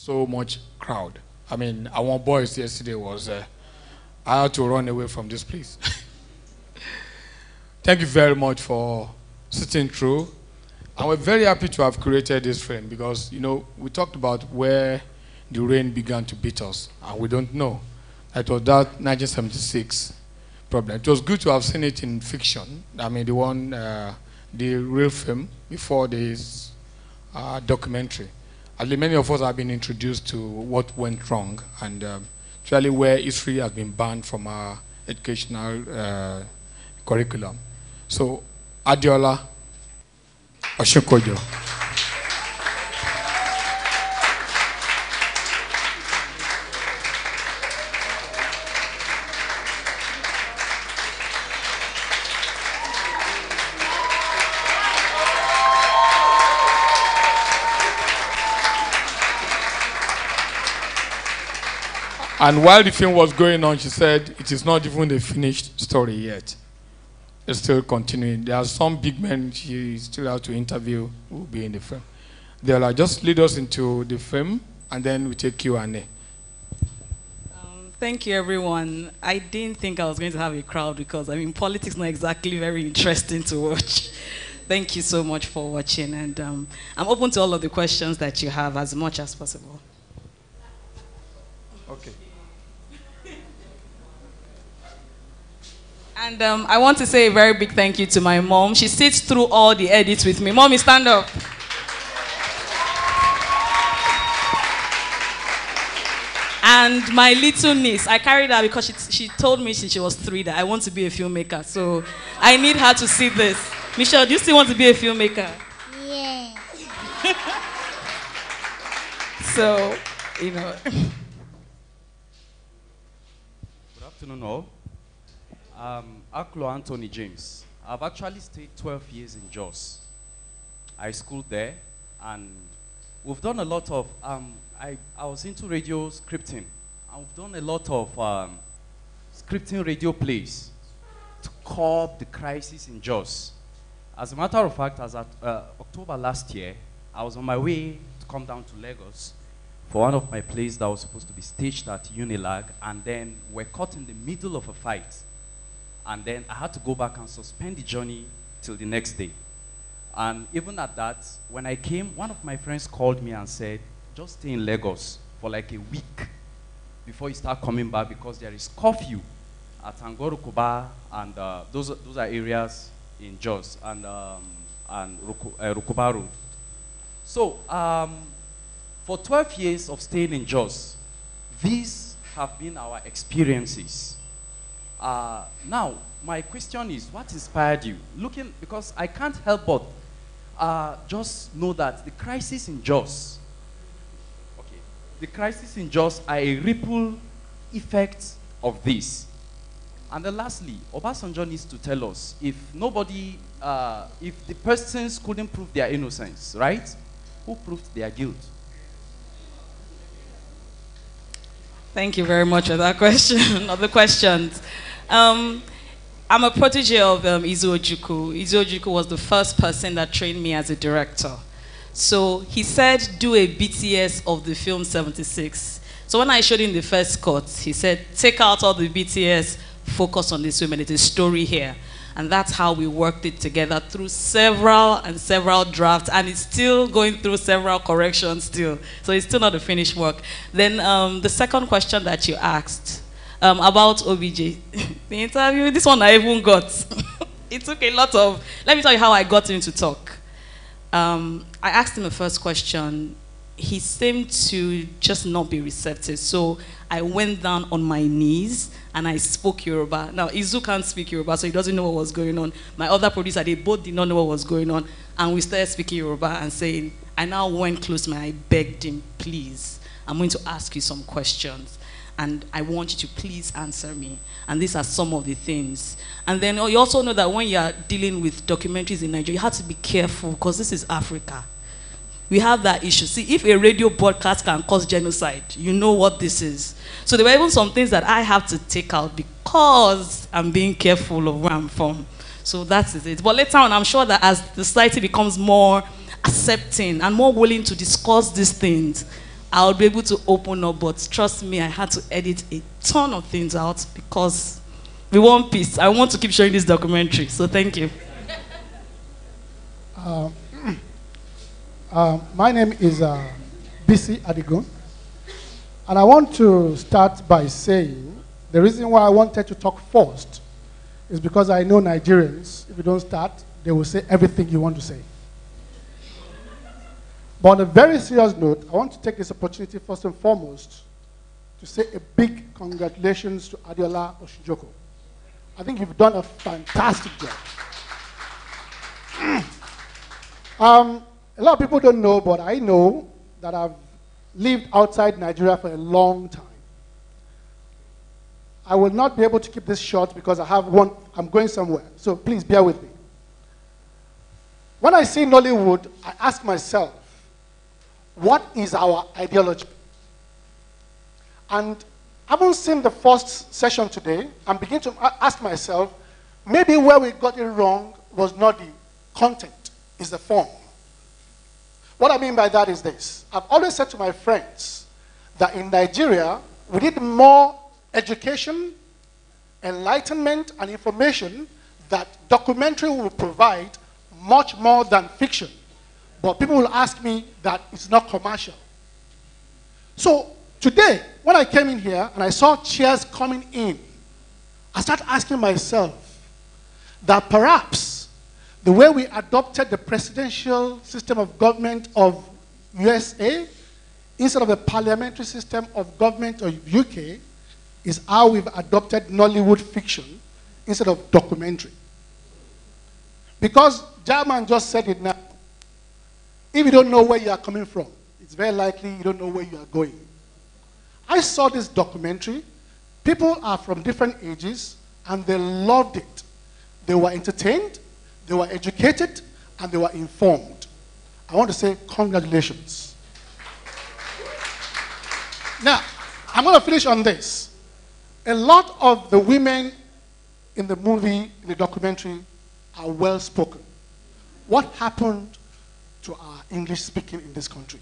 so much crowd. I mean, our boys yesterday was, I had to run away from this place. Thank you very much for sitting through. And we're very happy to have created this film because, you know, we talked about where the rain began to beat us, and we don't know. It was that 1976 problem. It was good to have seen it in fiction. I mean, the one, the real film before this documentary. At least many of us have been introduced to what went wrong, and actually where history has been banned from our educational curriculum. So, Adiola Oshokojo. And while the film was going on, she said, it is not even a finished story yet. It's still continuing. There are some big men she still has to interview who will be in the film. They'll just lead us into the film, and then we take Q&A. Thank you, everyone. I didn't think I was going to have a crowd because, I mean, politics is not exactly very interesting to watch. Thank you so much for watching, and I'm open to all of the questions that you have as much as possible. Okay. And I want to say a very big thank you to my mom. She sits through all the edits with me. Mommy, stand up. And my little niece, I carried her because she told me since she was 3 that I want to be a filmmaker. So I need her to see this. Michelle, do you still want to be a filmmaker? Yeah. So, you know. Good afternoon, all. Aklo Anthony James. I've actually stayed 12 years in Jos. I schooled there, and we've done a lot of, I was into radio scripting, and we've done a lot of scripting radio plays to curb the crisis in Jos. As a matter of fact, as at October last year, I was on my way to come down to Lagos for one of my plays that was supposed to be staged at Unilag, and then we're caught in the middle of a fight. And then I had to go back and suspend the journey till the next day. And even at that, when I came, one of my friends called me and said, just stay in Lagos for like a week before you start coming back because there is curfew at Angoro Kuba, and those are areas in Jos and Rukuba Road. So for 12 years of staying in Jos, these have been our experiences. Now, my question is, what inspired you? Because I can't help but just know that the crisis in Jos, okay, the crisis in Jos are a ripple effect of this. And then lastly, Obasanjo needs to tell us if if the persons couldn't prove their innocence, right? Who proved their guilt? Thank you very much for that question, of the questions. I'm a protege of Izu Ojukwu. Izu Ojukwu was the first person that trained me as a director. So he said, do a BTS of the film 76. So when I showed him the first cut, he said, take out all the BTS, focus on this women. It's a story here. And that's how we worked it together through several drafts, and it's still going through several corrections still. So it's still not a finished work. Then the second question that you asked, about OBJ. The interview, this one I even got. It took a lot of, let me tell you how I got him to talk. I asked him the first question. He seemed to just not be receptive. So I went down on my knees and I spoke Yoruba. Now, Izu can't speak Yoruba, so he doesn't know what was going on. My other producer, they both did not know what was going on. And we started speaking Yoruba and saying, I now went close to him and I begged him, please, I'm going to ask you some questions. And I want you to please answer me. And these are some of the things. And then you also know that when you are dealing with documentaries in Nigeria, you have to be careful because this is Africa. We have that issue. See, if a radio broadcast can cause genocide, you know what this is. So there were even some things that I have to take out because I'm being careful of where I'm from. So that is it. But later on, I'm sure that as the society becomes more accepting and more willing to discuss these things, I'll be able to open up, but trust me, I had to edit a ton of things out because we want peace. I want to keep showing this documentary, so thank you. My name is BC Adigun, and I want to start by saying the reason why I wanted to talk first is because I know Nigerians, if you don't start, they will say everything you want to say. But on a very serious note, I want to take this opportunity first and foremost to say a big congratulations to Adiola Oshinjoko. I think you've done a fantastic job. A lot of people don't know, but I know that I've lived outside Nigeria for a long time. I will not be able to keep this short because I'm going somewhere, so please bear with me. When I see Nollywood, I ask myself, what is our ideology? And having seen the first session today, I'm beginning to ask myself, maybe where we got it wrong was not the content, it's the form. What I mean by that is this. I've always said to my friends that in Nigeria, we need more education, enlightenment, and information that documentary will provide much more than fiction. But people will ask me that it's not commercial. So today, when I came in here and I saw chairs coming in, I started asking myself that perhaps the way we adopted the presidential system of government of USA instead of the parliamentary system of government of UK is how we've adopted Nollywood fiction instead of documentary. Because German just said it now. If you don't know where you are coming from, it's very likely you don't know where you are going. I saw this documentary. People are from different ages, and they loved it. They were entertained, they were educated, and they were informed. I want to say congratulations. Now, I'm going to finish on this. A lot of the women in the movie, in the documentary, are well spoken. What happened to our English speaking in this country?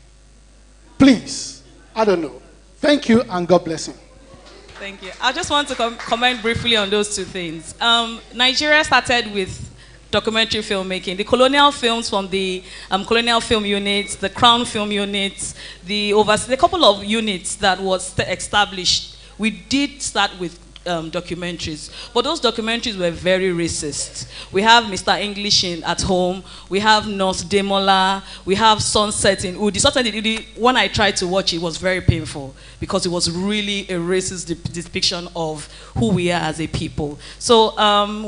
Please, I don't know. Thank you, and God bless you. Thank you. I just want to comment briefly on those two things. Nigeria started with documentary filmmaking. The colonial films from the colonial film units, the Crown film units, the couple of units that was established. We did start with documentaries, but those documentaries were very racist. We have Mr. English at home, we have North Demola, we have Sunset in Udi. Sunset in Udi, when I tried to watch it, was very painful because it was really a racist depiction of who we are as a people. So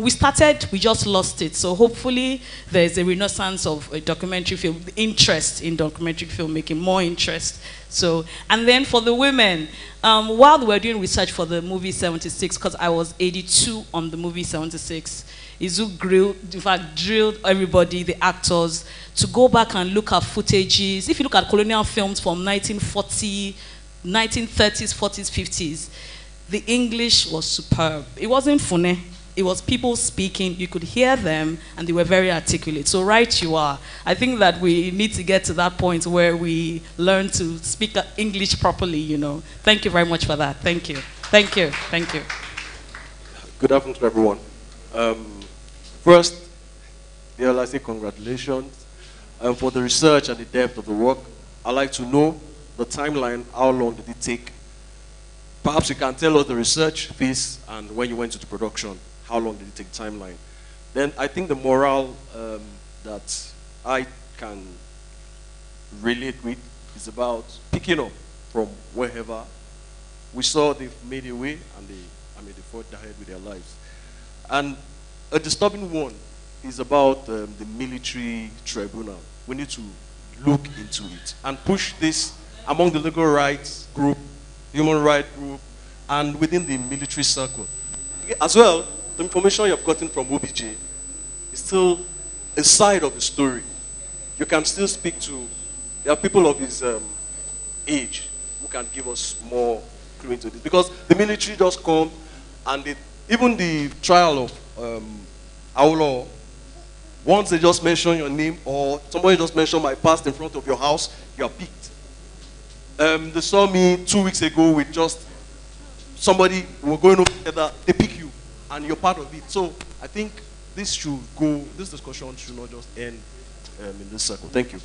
we just lost it. So hopefully there's a renaissance of a documentary film, interest in documentary filmmaking, more interest. So, and then for the women, while we were doing research for the movie 76, because I was 82 on the movie 76, Izu drilled everybody, the actors, to go back and look at footages. If you look at colonial films from 1940, 1930s, 40s, 50s, the English was superb. It wasn't funny. It was people speaking, you could hear them, and they were very articulate. So right you are. I think that we need to get to that point where we learn to speak English properly, you know. Thank you very much for that. Thank you. Thank you. Thank you. Good afternoon to everyone. First, I say congratulations for the research and the depth of the work. I'd like to know the timeline, how long did it take? Perhaps you can tell us the research phase and when you went to the production. How long did it take timeline? Then I think the morale that I can relate with is about picking up from wherever. We saw they've made a way and they fought ahead with their lives. And a disturbing one is about the military tribunal. We need to look into it and push this among the legal rights group, human rights group, and within the military circle. As well, the information you've gotten from OBJ is still a side of the story. You can still speak to, there are people of his age who can give us more clue into this. Because the military just come and even the trial of Aulo, once they just mention your name or somebody just mention my past in front of your house, you are picked. They saw me 2 weeks ago with just somebody, we were going over together, they pick you, and you're part of it. So I think this discussion should not just end in this circle. Thank you.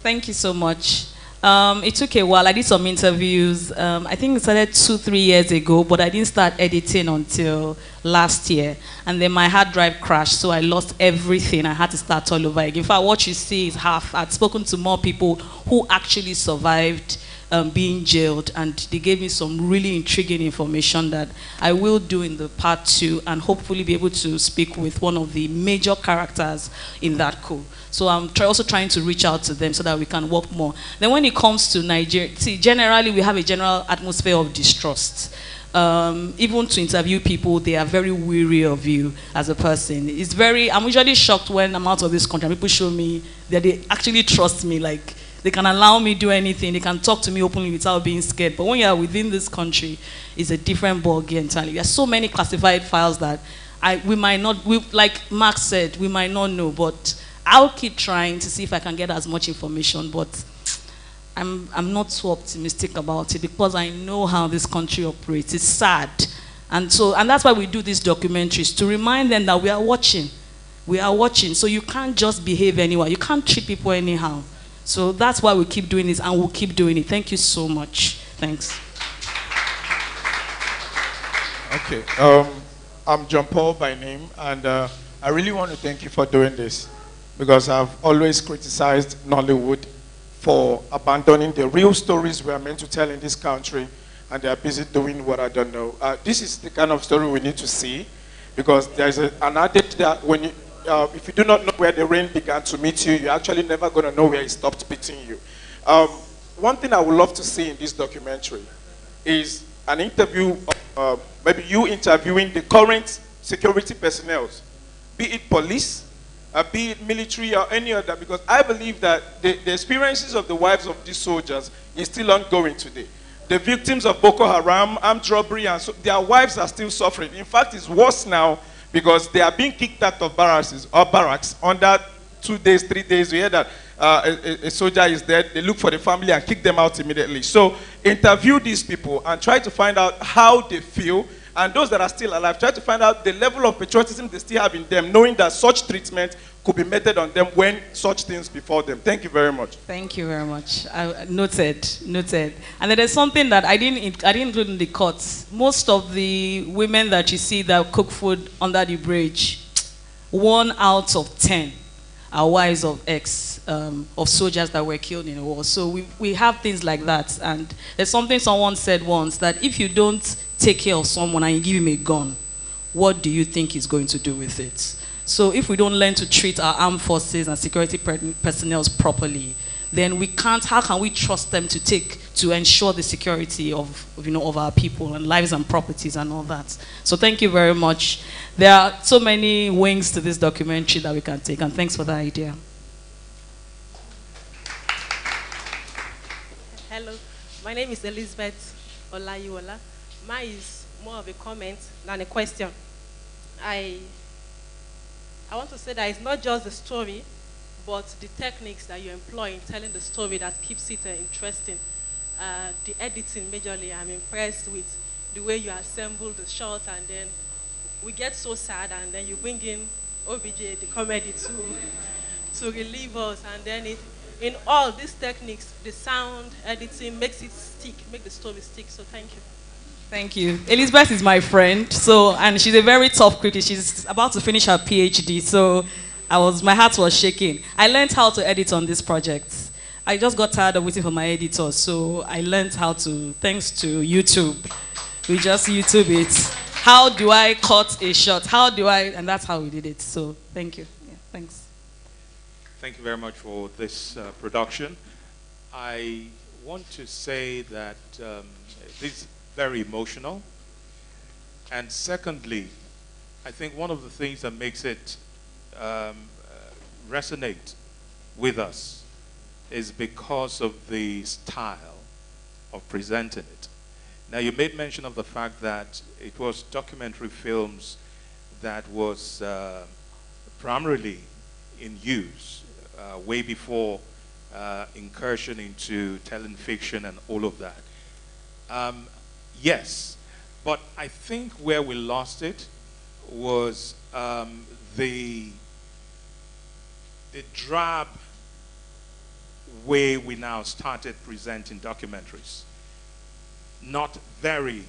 Thank you so much. It took a while. I did some interviews. I think it started 2-3 years ago, but I didn't start editing until last year. And then my hard drive crashed, so I lost everything. I had to start all over again. In fact, what you see is half. I'd spoken to more people who actually survived being jailed, and they gave me some really intriguing information that I will do in the part 2, and hopefully be able to speak with one of the major characters in that coup. So I'm also trying to reach out to them so that we can work more. Then when it comes to Nigeria, see, generally we have a general atmosphere of distrust. Even to interview people, they are very weary of you as a person. I'm usually shocked when I'm out of this country and people show me that they actually trust me, like they can allow me do anything, they can talk to me openly without being scared. But when you are within this country, it's a different ballgame entirely. There are so many classified files that we might not, like Mark said, we might not know, but I'll keep trying to see if I can get as much information, but I'm not so optimistic about it because I know how this country operates. It's sad. And that's why we do these documentaries, to remind them that we are watching. We are watching. So you can't just behave anywhere. You can't treat people anyhow. So that's why we keep doing this, and we'll keep doing it. Thank you so much. Thanks. Okay. I'm John Paul by name, and I really want to thank you for doing this, because I've always criticized Nollywood for abandoning the real stories we are meant to tell in this country, and they are busy doing what I don't know. This is the kind of story we need to see, because there's an adage that when you, if you do not know where the rain began to meet you, you're actually never going to know where it stopped beating you. One thing I would love to see in this documentary is an interview, maybe you interviewing the current security personnel, be it police, be it military or any other, because I believe that the experiences of the wives of these soldiers is still ongoing today. The victims of Boko Haram, armed robbery, and so their wives are still suffering. In fact, it's worse now because they are being kicked out of barracks under 2 days, 3 days. You hear that a soldier is dead, they look for the family and kick them out immediately. So interview these people and try to find out how they feel, and those that are still alive, try to find out the level of patriotism they still have in them, knowing that such treatment could be meted on them when such things befall them. Thank you very much. Thank you very much. Noted. And there's something that I didn't include in the cuts. Most of the women that you see that cook food under the bridge, 1 out of 10 are wives of of soldiers that were killed in the war. So we have things like that. And there's something someone said once, that if you don't take care of someone and you give him a gun, what do you think he's going to do with it? So if we don't learn to treat our armed forces and security personnel properly, then how can we trust them to ensure the security of our people and lives and properties and all that? So thank you very much. There are so many wings to this documentary that we can take, and thanks for the idea. Hello, my name is Elizabeth Olayiwola. Mine is more of a comment than a question. I want to say that it's not just the story, but the techniques that you employ in telling the story that keeps it interesting. The editing, majorly, I'm impressed with the way you assemble the shot, and then we get so sad, and then you bring in OBJ, the comedy, to relieve us, and then in all these techniques, the sound, editing, makes it stick, make the story stick, so thank you. Thank you. Elizabeth is my friend, and she's a very tough critic. She's about to finish her PhD, so my heart was shaking. I learned how to edit on this project. I just got tired of waiting for my editor, so I learned how to, thanks to YouTube. We just YouTube it. How do I cut a shot? And that's how we did it. So thank you. Yeah, thanks. Thank you very much for this production. I want to say that this very emotional, and secondly, I think one of the things that makes it resonate with us is because of the style of presenting it. Now, you made mention of the fact that it was documentary films that was primarily in use way before incursion into telling fiction and all of that. Yes, but I think where we lost it was the drab way we now started presenting documentaries. Not very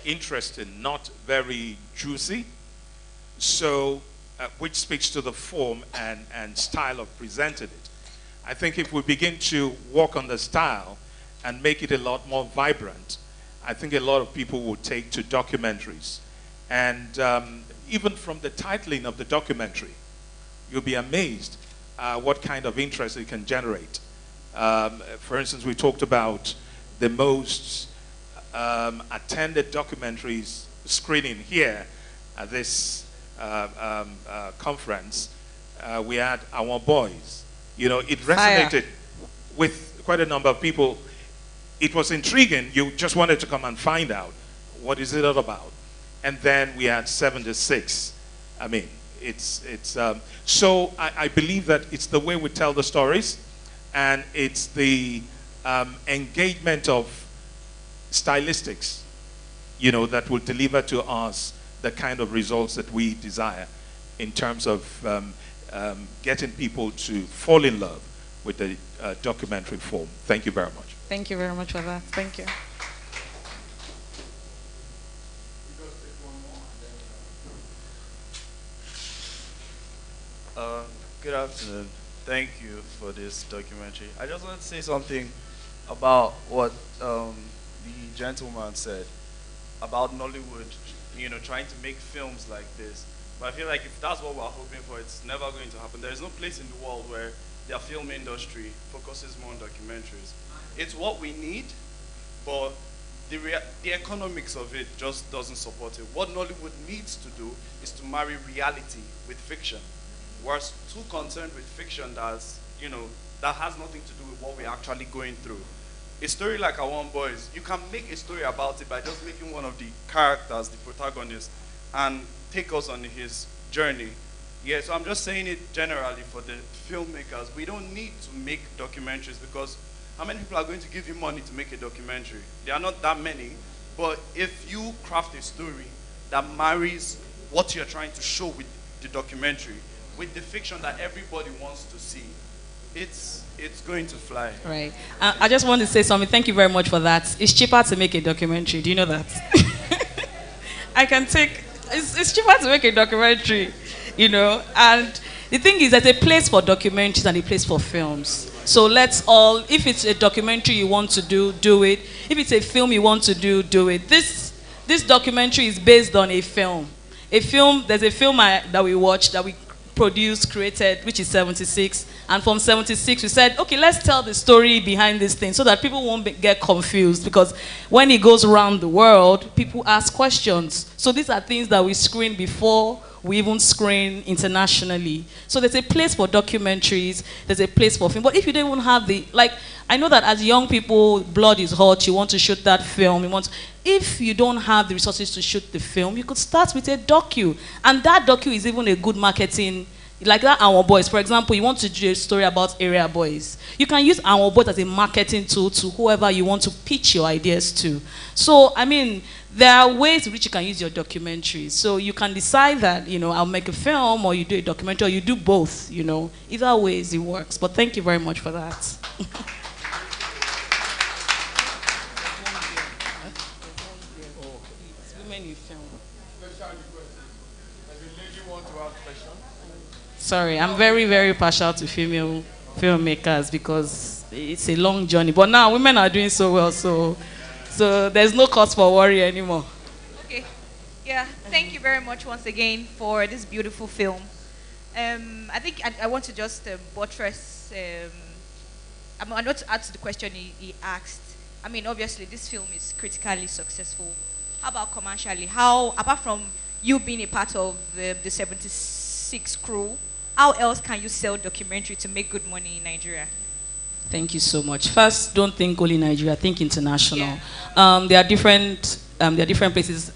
interesting, not very juicy, so which speaks to the form and style of presenting it. I think if we begin to work on the style and make it a lot more vibrant, I think a lot of people will take to documentaries. And even from the titling of the documentary, you'll be amazed what kind of interest it can generate. For instance, we talked about the most attended documentaries screening here at this conference. We had Our Boys. You know, it resonated with quite a number of people. It was intriguing. You just wanted to come and find out what is it all about. And then we had 76. I mean, so I believe that it's the way we tell the stories, and it's the engagement of stylistics, you know, that will deliver to us the kind of results that we desire in terms of getting people to fall in love with the documentary form. Thank you very much. Thank you very much for that. Thank you. Good afternoon. Thank you for this documentary. I just want to say something about what the gentleman said about Nollywood, you know, trying to make films like this. But I feel like if that's what we're hoping for, it's never going to happen. There is no place in the world where their film industry focuses more on documentaries. It's what we need, but the economics of it just doesn't support it. What Nollywood needs to do is to marry reality with fiction. We're too concerned with fiction that's, you know, that has nothing to do with what we're actually going through. A story like Our Boys, you can make a story about it by just making one of the characters, the protagonist, and take us on his journey. Yeah, so I'm just saying it generally for the filmmakers. We don't need to make documentaries because how many people are going to give you money to make a documentary? There are not that many, but if you craft a story that marries what you're trying to show with the documentary, with the fiction that everybody wants to see, it's going to fly. Right. I just want to say something. Thank you very much for that. It's cheaper to make a documentary. Do you know that? I can take, it's cheaper to make a documentary, you know. And the thing is, there's a place for documentaries and a place for films. So let's all, if it's a documentary you want to do it. If it's a film you want to do it. This documentary is based on a film. There's a film that we watched, that we produced, created, which is 76. And from 76, we said, okay, let's tell the story behind this thing so that people won't get confused. Because when it goes around the world, people ask questions. So these are things that we screen before we even screen internationally. So there's a place for documentaries, there's a place for film. But if you don't even have I know that as young people, blood is hot, you want to shoot that film, if you don't have the resources to shoot the film, you could start with a docu. And that docu is even a good marketing, like that Our Boys. For example, you want to do a story about area boys. You can use Our Boys as a marketing tool to whoever you want to pitch your ideas to. So, I mean, there are ways in which you can use your documentaries. So you can decide that, you know, I'll make a film, or you do a documentary, or you do both, you know. Either ways it works. But thank you very much for that. Sorry, I'm very, very partial to female filmmakers because it's a long journey. But now women are doing so well, so there's no cause for worry anymore. Okay. Yeah, thank you very much once again for this beautiful film. I think I want to just buttress, I want to add to the question he asked. I mean, obviously, this film is critically successful. How about commercially? How, apart from you being a part of the 76 crew, how else can you sell documentary to make good money in Nigeria? Thank you so much. First, don't think only Nigeria, think international. Yeah. There are different there are different places.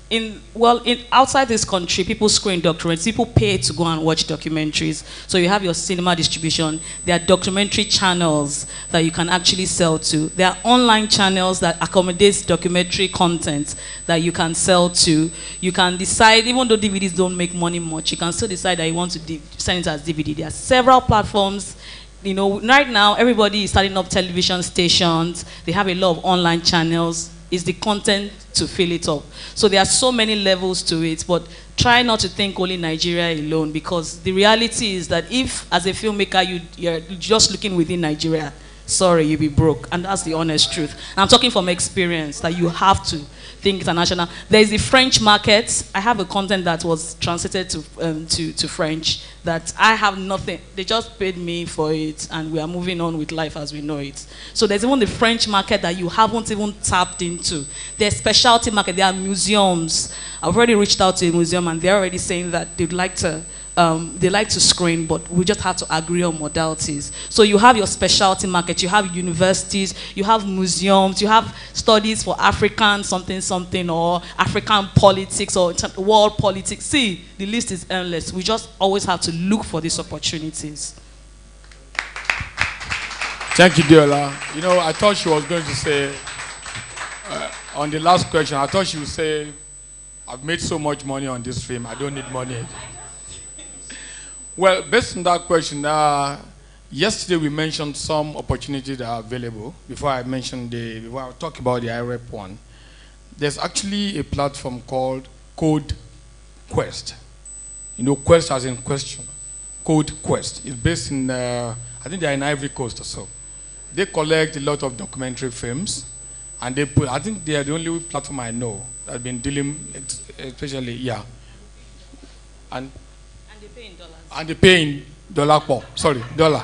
Outside this country, people screen documentaries. People pay to go and watch documentaries. So you have your cinema distribution. There are documentary channels that you can actually sell to. There are online channels that accommodate documentary content that you can sell to. You can decide, even though DVDs don't make money much, you can still decide that you want to send it as DVD. There are several platforms. You know, right now, everybody is starting up television stations. They have a lot of online channels. It's the content to fill it up. So there are so many levels to it, but try not to think only Nigeria alone, because the reality is that if, as a filmmaker, you're just looking within Nigeria, sorry, you'll be broke. And that's the honest truth. And I'm talking from experience, that you have to think international. There is the French market. I have a content that was translated to French that I have nothing. They just paid me for it, and we are moving on with life as we know it. So there's even the French market that you haven't even tapped into. There's specialty market. There are museums. I've already reached out to a museum, and they're already saying that they'd like to they like to screen, but we just have to agree on modalities. So you have your specialty market, you have universities, you have museums, you have studies for African something, or African politics, or world politics. See, the list is endless. We just always have to look for these opportunities. Thank you, Diola. You know, I thought she was going to say, on the last question, I thought she would say, I've made so much money on this film, I don't need money. Well, based on that question, yesterday we mentioned some opportunities that are available. Before I talk about the iREP one, there's actually a platform called Code Quest. You know, Quest as in question. Code Quest. It's based in, I think they're in Ivory Coast or so. They collect a lot of documentary films, and they put, I think they are the only platform I know that has been dealing, especially, yeah. And they pay in dollars. And they pay in dollar.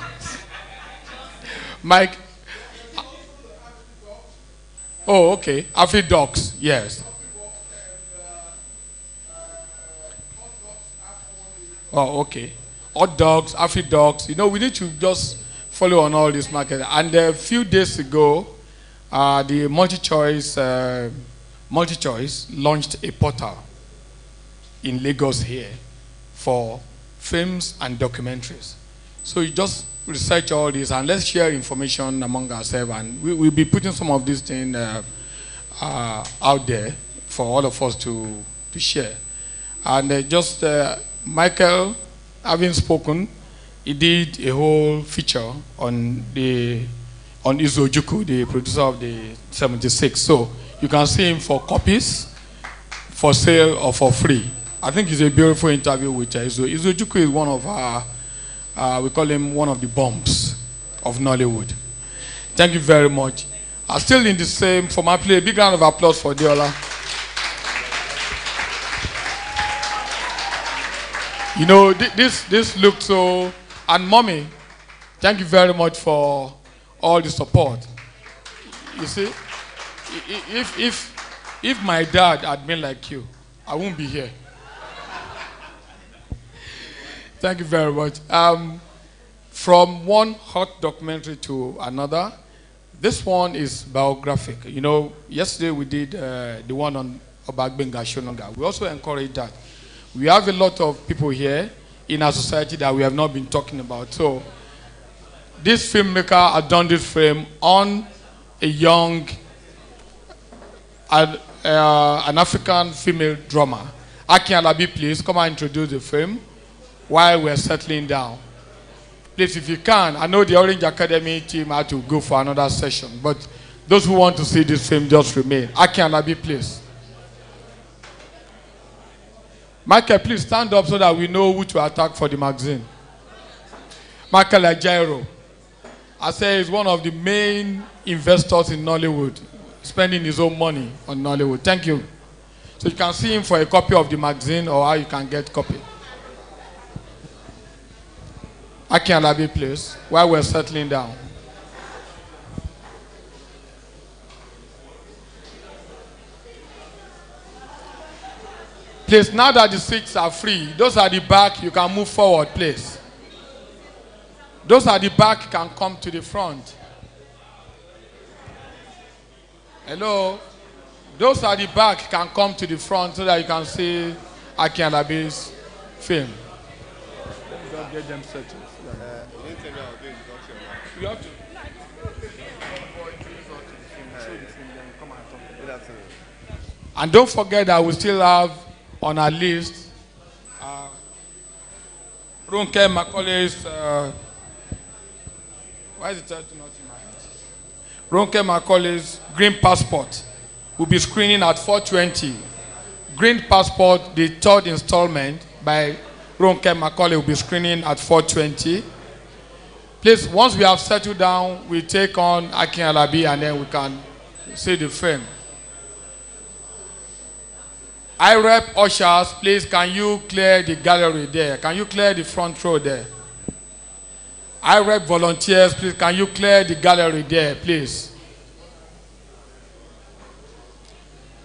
Mike. Oh, okay. AfriDocs, yes. Oh, okay. Hot dogs, AfriDocs. You know, we need to just follow on all this market. And a few days ago, the MultiChoice launched a portal in Lagos here for films and documentaries. So you just research all this, and let's share information among ourselves, and we'll be putting some of these things out there for all of us to share. And Michael, having spoken, he did a whole feature on Izo Ojukwu, the producer of the 76. So you can see him for copies, for sale, or for free. I think it's a beautiful interview with Izo. Izo Ojukwu is one of our, we call him one of the bombs of Nollywood. Thank you very much. Still in the same format, play a big round of applause for Diola. You know, this looks so, and Mommy, thank you very much for all the support. You see, if my dad had been like you, I wouldn't be here. Thank you very much. From one hot documentary to another, this one is biographic. You know, yesterday we did the one on Obagbenga Shononga. We also encourage that. We have a lot of people here in our society that we have not been talking about. So this filmmaker has done this film on a young, an African female drummer. Aki Alabi, please come and introduce the film while we're settling down. Please, if you can, I know the Orange Academy team had to go for another session, but those who want to see this film, just remain. Aki Alabi, please. Michael, please stand up so that we know who to attack for the magazine. Michael Ajairo, I say he's one of the main investors in Nollywood, spending his own money on Nollywood. Thank you. So you can see him for a copy of the magazine, or how you can get a copy. Aki Alabi, please, while we're settling down. Please, now that the seats are free, those at the back, you can move forward, please. Those at the back can come to the front. Hello? Those at the back can come to the front so that you can see Aki Alabi's film. Let me just get them settled. You have to. And don't forget that we still have on our list Ronke Macaulay's. Why is the title not in my hands? Ronke Macaulay's Green Passport will be screening at 4:20. Green Passport, the third installment by Ronke Macaulay, will be screening at 4:20. Please, once we have settled down, we take on Aki Alabi and then we can see the film. iREP ushers, please, can you clear the gallery there? Can you clear the front row there? iREP volunteers, please, can you clear the gallery there, please?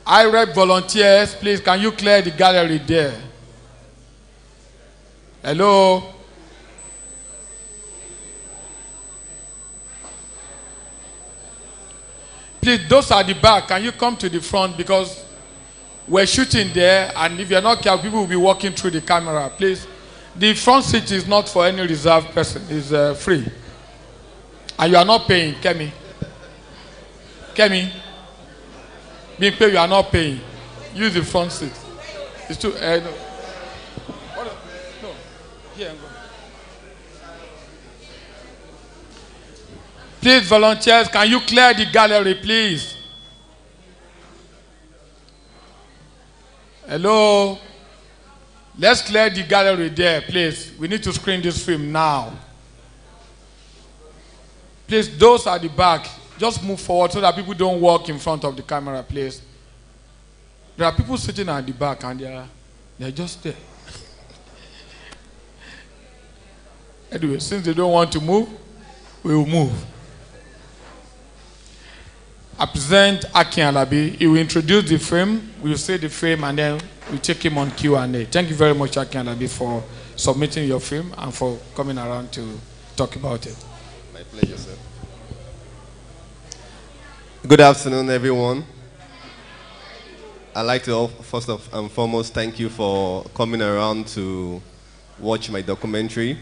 iREP volunteers, please, can you clear the gallery there? Hello? Please, those at the back, can you come to the front because we're shooting there, and if you're not careful, people will be walking through the camera. Please, the front seat is not for any reserved person. It's free. And you are not paying, Kemi. Kemi, being paid, you are not paying. Use the front seat. It's too, no. No. Here, go. Please, volunteers, can you clear the gallery, please? Hello? Let's clear the gallery there, please. We need to screen this film now. Please, those at the back, just move forward so that people don't walk in front of the camera, please. There are people sitting at the back and they're just there. Anyway, since they don't want to move, we will move. I present Aki Alabi. He will introduce the film, we will say the film, and then we take him on Q&A. Thank you very much, Aki Alabi, for submitting your film and for coming around to talk about it. My pleasure, sir. Good afternoon, everyone. I'd like to first and foremost thank you for coming around to watch my documentary.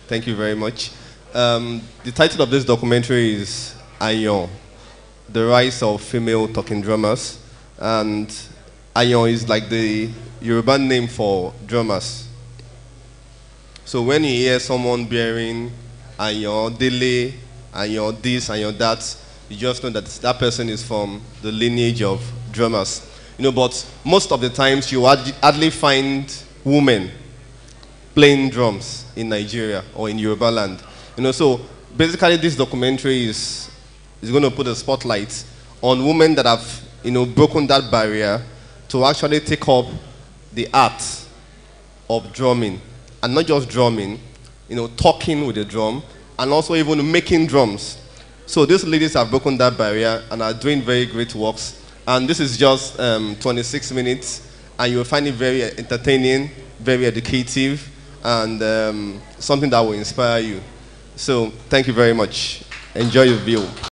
Thank you very much. The title of this documentary is Ayon, the rise of female talking drummers, and Ayon is like the Yoruba name for drummers. So when you hear someone bearing Ayon, Dele, Ayon this, Ayon that, you just know that that person is from the lineage of drummers. You know, but most of the times you hardly find women playing drums in Nigeria or in Yoruba land. You know, so basically this documentary is going to put a spotlight on women that have, you know, broken that barrier to actually take up the art of drumming. And not just drumming, you know, talking with the drum, and also even making drums. So these ladies have broken that barrier and are doing very great works. And this is just 26 minutes, and you will find it very entertaining, very educative, and something that will inspire you. So thank you very much. Enjoy your view.